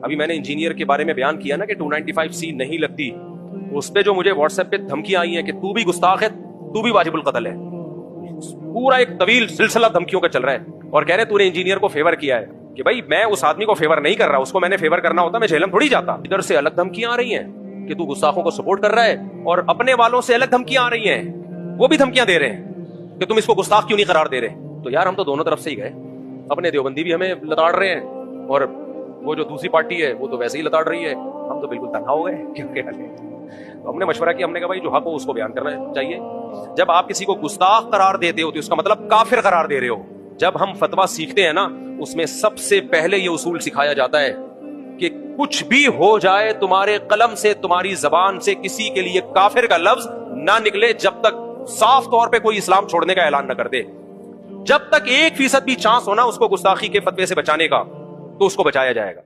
ابھی میں نے انجینئر کے بارے میں بیان کیا نا کہ 295C نہیں لگتی، اس پہ جو مجھے واٹس ایپ پہ دھمکیاں آئی ہیں کہ تو بھی گستاخ ہے، تو بھی واجب القتل ہے، پورا ایک طویل سلسلہ دھمکیوں کا چل رہا ہے، اور کہہ رہے تو نے انجینئر کو فیور کیا ہے کہ بھائی میں اس آدمی کو فیور نہیں کر رہا، اس کو میں نے فیور کرنا ہوتا میں جہلم تھوڑی جاتا۔ ادھر سے الگ دھمکیاں آ رہی ہیں کہ تو گستاخوں کو سپورٹ کر رہا ہے، اور اپنے والوں سے الگ دھمکیاں آ رہی ہیں، وہ بھی دھمکیاں دے رہے ہیں کہ تم اس کو گستاخ کیوں نہیں قرار دے رہے۔ تو یار ہم تو دونوں طرف سے ہی گئے، اپنے دیوبندی بھی ہمیں لتاڑ رہے ہیں، اور وہ جو دوسری پارٹی ہے وہ تو ویسے ہی لتاڑ رہی ہے، ہم تو بالکل تنہا ہو گئے۔ کیا خیال ہے؟ تو ہم نے مشورہ کیا، ہم نے کہا بھائی جو حق ہو اس کو بیان کرنا چاہیے۔ جب آپ کسی کو گستاخ قرار دیتے ہو تو اس کا مطلب کافر قرار دے رہے ہو۔ جب ہم فتویٰ سیکھتے ہیں نا، اس میں سب سے پہلے یہ اصول سکھایا جاتا ہے کہ کچھ بھی ہو جائے تمہارے قلم سے، تمہاری زبان سے کسی کے لیے کافر کا لفظ نہ نکلے جب تک صاف طور پہ کوئی اسلام چھوڑنے کا اعلان نہ کر دے۔ جب تک 1% بھی چانس ہونا اس کو گستاخی کے فتوے سے بچانے کا، تو اس کو بچایا جائے گا۔